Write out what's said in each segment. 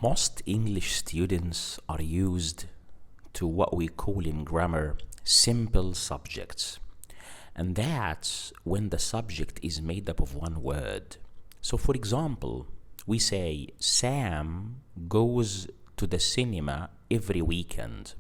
Most English students are used to what we call in grammar simple subjects. And that's when the subject is made up of one word. So for example, we say Sam goes to the cinema every weekend.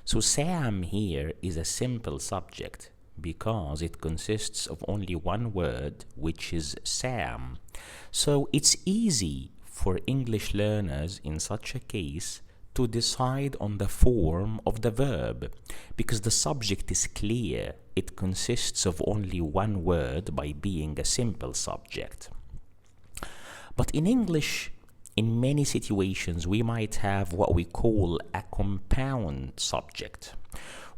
So Sam here is a simple subject because it consists of only one word, which is Sam. So it's easy for English learners in such a case to decide on the form of the verb because the subject is clear. It consists of only one word by being a simple subject. But in English, in many situations, we might have what we call a compound subject,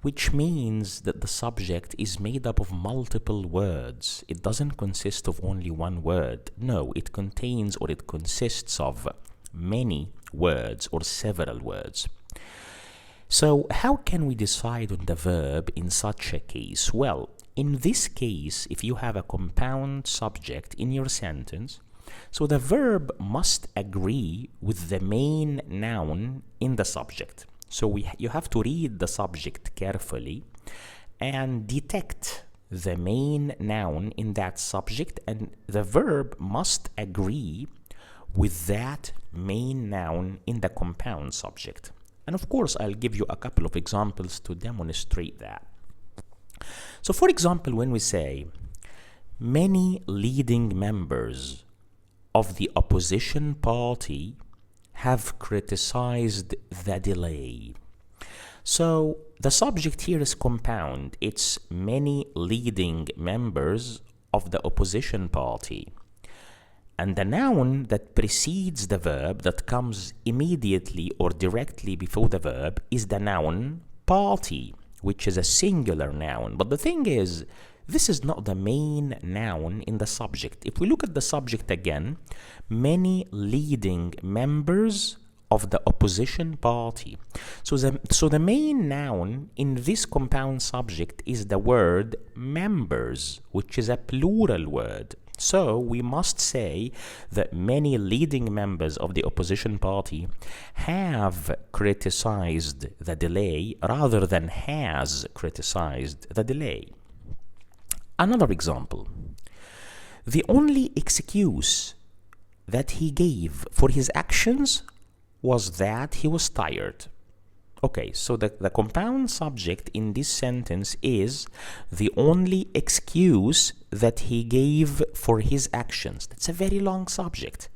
which means that the subject is made up of multiple words. It doesn't consist of only one word. No, it contains or it consists of many words or several words. So how can we decide on the verb in such a case? Well, in this case, if you have a compound subject in your sentence, so the verb must agree with the main noun in the subject. So you have to read the subject carefully and detect the main noun in that subject, and the verb must agree with that main noun in the compound subject. And of course, I'll give you a couple of examples to demonstrate that. So for example, when we say, many leading members of the opposition party have criticized the delay. So the subject here is compound. It's many leading members of the opposition party. And the noun that precedes the verb, that comes immediately or directly before the verb, is the noun party, which is a singular noun. But the thing is, this is not the main noun in the subject. If we look at the subject again, many leading members of the opposition party. So the main noun in this compound subject is the word members, which is a plural word. So we must say that many leading members of the opposition party have criticized the delay rather than has criticized the delay. Another example, the only excuse that he gave for his actions was that he was tired. Okay, so the compound subject in this sentence is the only excuse that he gave for his actions. That's a very long subject.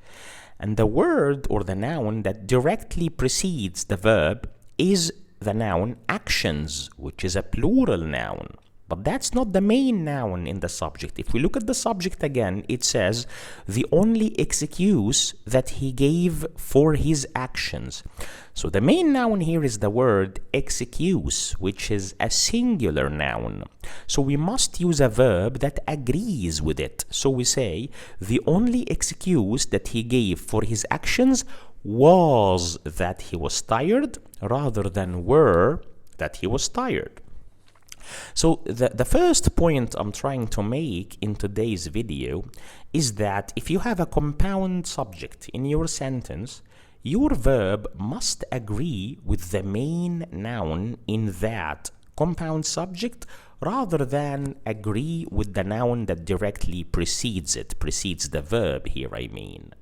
And the word or the noun that directly precedes the verb is the noun actions, which is a plural noun. But that's not the main noun in the subject. If we look at the subject again, it says the only excuse that he gave for his actions. So the main noun here is the word excuse, which is a singular noun. So we must use a verb that agrees with it. So we say the only excuse that he gave for his actions was that he was tired rather than were that he was tired. So the first point I'm trying to make in today's video is that if you have a compound subject in your sentence, your verb must agree with the main noun in that compound subject rather than agree with the noun that directly precedes it, precedes the verb here, I mean.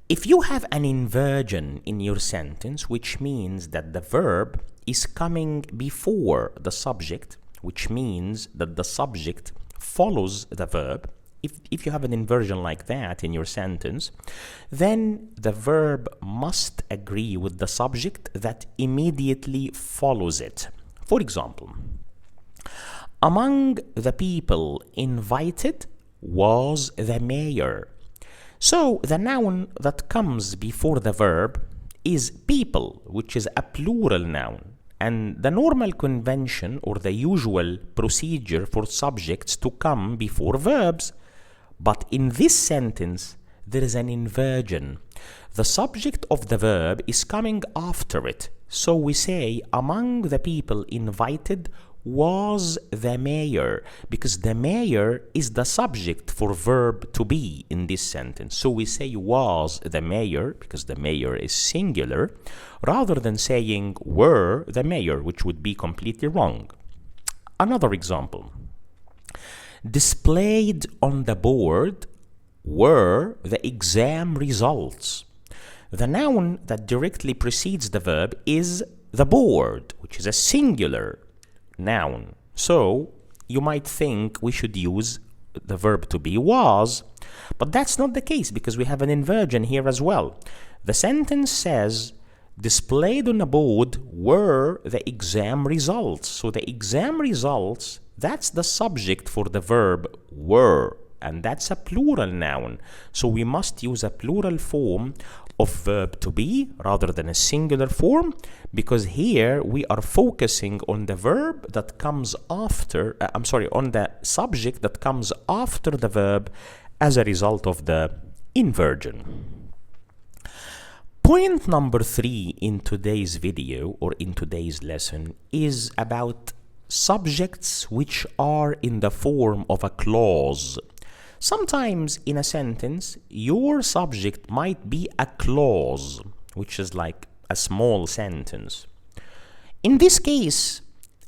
If you have an inversion in your sentence, which means that the verb is coming before the subject, which means that the subject follows the verb, if you have an inversion like that in your sentence, then the verb must agree with the subject that immediately follows it. For example, among the people invited was the mayor. So the noun that comes before the verb is people, which is a plural noun. And the normal convention or the usual procedure for subjects to come before verbs. But in this sentence, there is an inversion. The subject of the verb is coming after it. So we say, among the people invited was the mayor, because the mayor is the subject for verb to be in this sentence. So we say was the mayor because the mayor is singular, rather than saying were the mayor, which would be completely wrong. Another example. Displayed on the board were the exam results. The noun that directly precedes the verb is the board, which is a singular noun. So you might think we should use the verb to be was, but that's not the case because we have an inversion here as well. The sentence says displayed on the board were the exam results. So the exam results, that's the subject for the verb were, and that's a plural noun. So we must use a plural form of verb to be rather than a singular form, because here we are focusing on the verb that comes after, on the subject that comes after the verb as a result of the inversion. Point number 3 in today's video or in today's lesson is about subjects which are in the form of a clause. Sometimes in a sentence, your subject might be a clause, which is like a small sentence. In this case,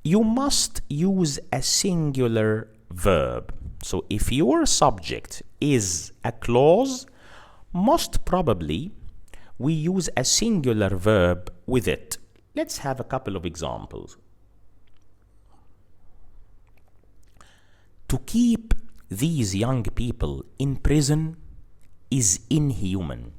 you must use a singular verb. So if your subject is a clause, most probably we use a singular verb with it. Let's have a couple of examples. To keep these young people in prison is inhuman.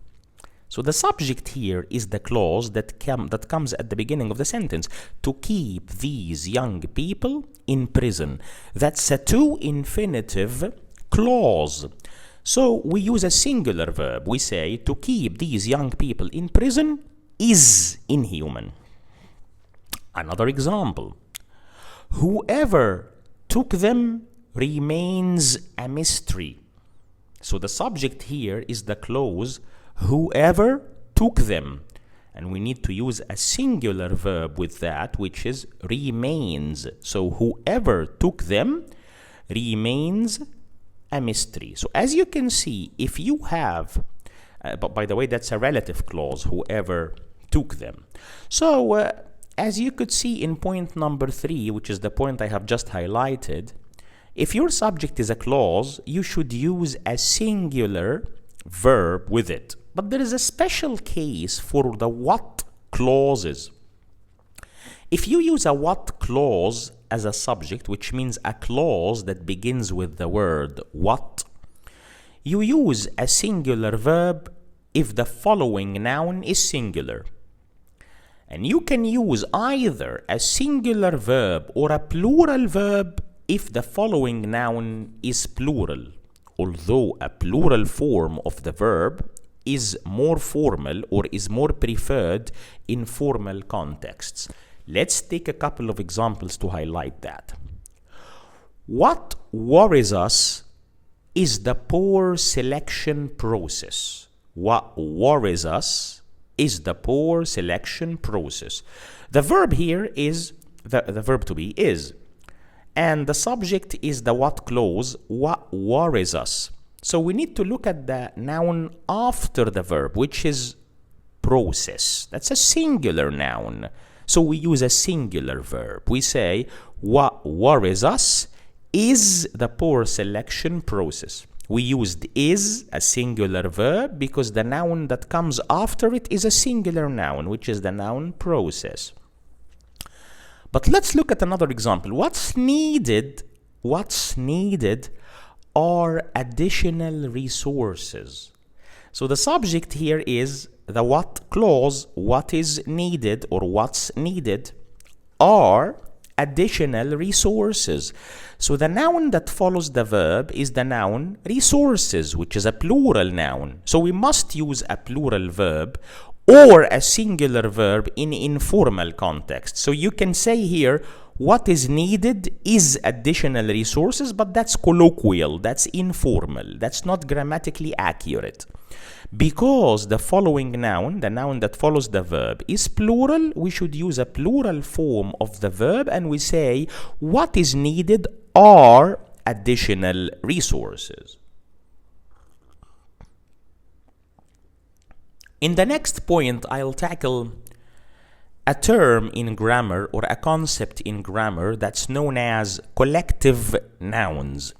So the subject here is the clause that comes at the beginning of the sentence. To keep these young people in prison. That's a to infinitive clause. So we use a singular verb. We say to keep these young people in prison is inhuman. Another example. Whoever took them remains a mystery. So the subject here is the clause whoever took them, and we need to use a singular verb with that, which is remains. So whoever took them remains a mystery. So as you can see, if you have but by the way, that's a relative clause, whoever took them. So as you could see in point number 3, which is the point I have just highlighted, if your subject is a clause, you should use a singular verb with it. But there is a special case for the what clauses. If you use a what clause as a subject, which means a clause that begins with the word what, you use a singular verb if the following noun is singular. And you can use either a singular verb or a plural verb if the following noun is plural, although a plural form of the verb is more formal or is more preferred in formal contexts. Let's take a couple of examples to highlight that. What worries us is the poor selection process. What worries us is the poor selection process. The verb here is, the verb to be is, and the subject is the what clause, what worries us. So we need to look at the noun after the verb, which is process. That's a singular noun. So we use a singular verb. We say, what worries us is the poor selection process. We used is, a singular verb, because the noun that comes after it is a singular noun, which is the noun process. But let's look at another example. What's needed are additional resources. So the subject here is the what clause, what is needed or what's needed are additional resources. So the noun that follows the verb is the noun resources, which is a plural noun. So we must use a plural verb, or a singular verb in informal context. So you can say here, what is needed is additional resources, but that's colloquial, that's informal, that's not grammatically accurate. Because the following noun, the noun that follows the verb, is plural, we should use a plural form of the verb, and we say what is needed are additional resources. In the next point, I'll tackle a term in grammar or a concept in grammar that's known as collective nouns.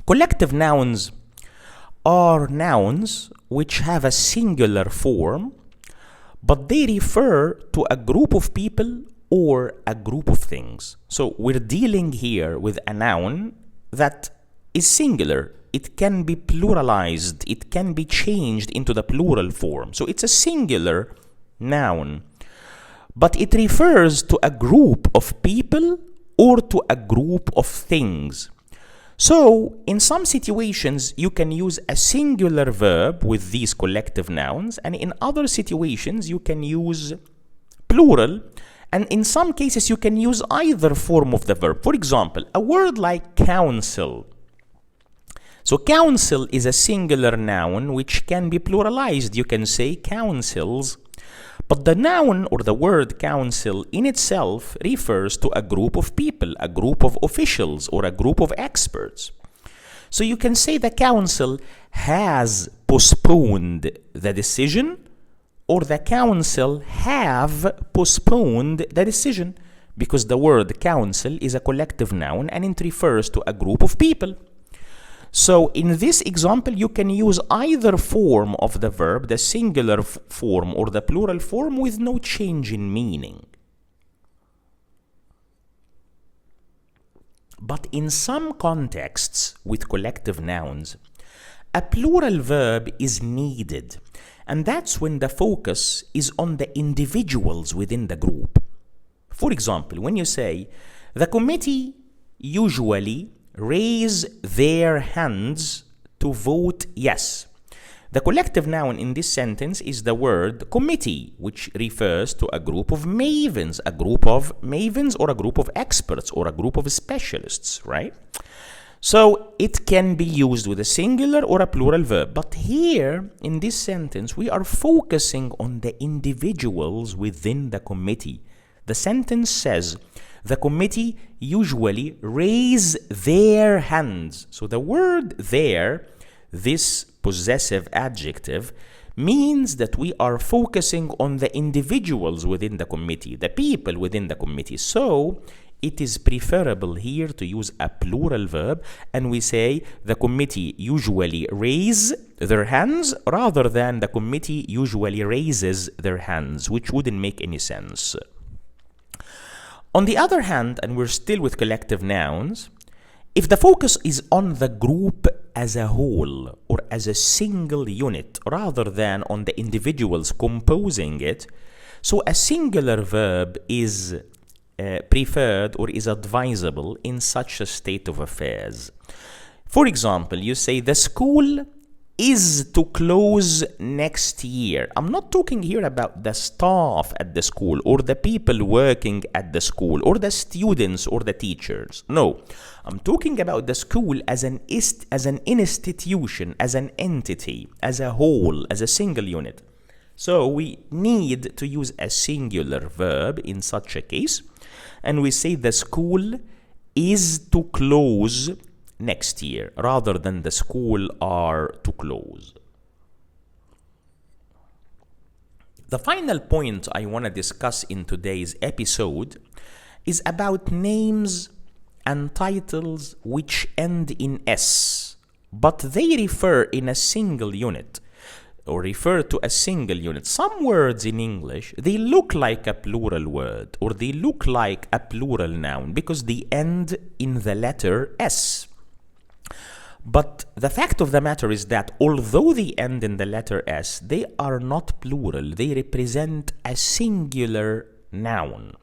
Collective nouns are nouns which have a singular form, but they refer to a group of people or a group of things. So we're dealing here with a noun that is singular. It can be pluralized. It can be changed into the plural form. So it's a singular noun, but it refers to a group of people or to a group of things. So in some situations, you can use a singular verb with these collective nouns, and in other situations, you can use plural, and in some cases, you can use either form of the verb. For example, a word like council. So council is a singular noun which can be pluralized. You can say councils. But the noun or the word council in itself refers to a group of people, a group of officials, or a group of experts. So you can say the council has postponed the decision, or the council have postponed the decision, because the word council is a collective noun and it refers to a group of people. So in this example, you can use either form of the verb, the singular form or the plural form, with no change in meaning. But in some contexts with collective nouns, a plural verb is needed, and that's when the focus is on the individuals within the group. For example, when you say, the committee usually raise their hands to vote yes. The collective noun in this sentence is the word committee, which refers to a group of mavens, or a group of experts, or a group of specialists, right? So it can be used with a singular or a plural verb. But here, in this sentence, we are focusing on the individuals within the committee. The sentence says, the committee usually raise their hands. So the word there, this possessive adjective, means that we are focusing on the individuals within the committee, the people within the committee. So it is preferable here to use a plural verb, and we say the committee usually raise their hands rather than the committee usually raises their hands, which wouldn't make any sense. On the other hand, and we're still with collective nouns, if the focus is on the group as a whole or as a single unit rather than on the individuals composing it, so a singular verb is preferred or is advisable in such a state of affairs. For example, you say the school is to close next year. I'm not talking here about the staff at the school or the people working at the school or the students or the teachers. No, I'm talking about the school as an institution, as an entity, as a whole, as a single unit. So we need to use a singular verb in such a case, and we say the school is to close next year rather than the school are to close. The final point I want to discuss in today's episode is about names and titles which end in S, but they refer in a single unit or refer to a single unit. Some words in English, they look like a plural word or they look like a plural noun because they end in the letter S. But the fact of the matter is that although they end in the letter S, they are not plural. They represent a singular noun.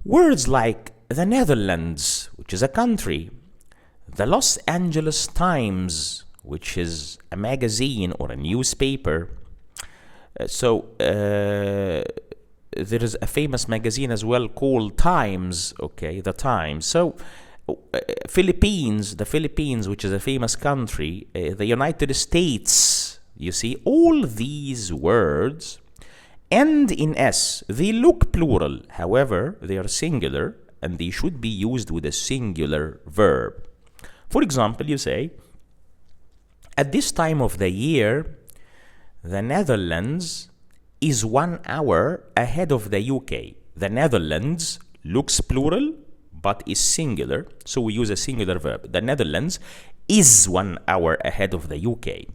Words like the Netherlands, which is a country, the Los Angeles Times, which is a magazine or a newspaper, There is a famous magazine as well called Times, okay, the Times. So the Philippines, which is a famous country, the United States, you see, all these words end in S. They look plural, however, they are singular, and they should be used with a singular verb. For example, you say, at this time of the year, the Netherlands is 1 hour ahead of the UK. The Netherlands looks plural, but is singular, so we use a singular verb. The Netherlands is 1 hour ahead of the UK.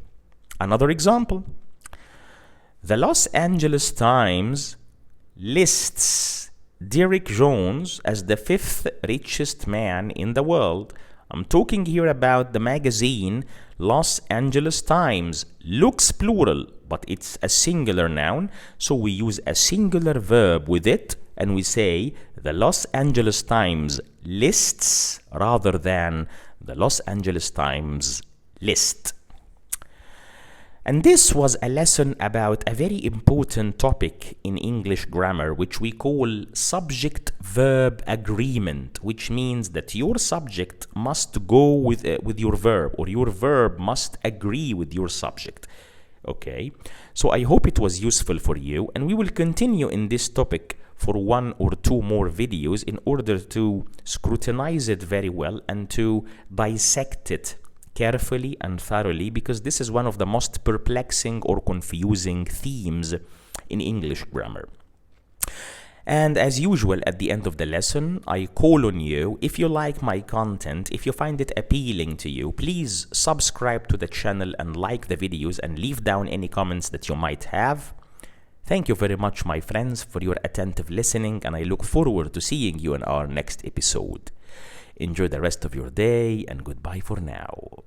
Another example. The Los Angeles Times lists Derek Jones as the 5th richest man in the world. I'm talking here about the magazine Los Angeles Times. Looks plural, but it's a singular noun, so we use a singular verb with it, and we say the Los Angeles Times lists rather than the Los Angeles Times list. And this was a lesson about a very important topic in English grammar, which we call subject-verb agreement, which means that your subject must go with your verb, or your verb must agree with your subject. Okay, so I hope it was useful for you, and we will continue in this topic for 1 or 2 more videos in order to scrutinize it very well and to dissect it carefully and thoroughly, because this is one of the most perplexing or confusing themes in English grammar. And as usual, at the end of the lesson, I call on you, if you like my content, if you find it appealing to you, please subscribe to the channel and like the videos and leave down any comments that you might have. Thank you very much, my friends, for your attentive listening, and I look forward to seeing you in our next episode. Enjoy the rest of your day, and goodbye for now.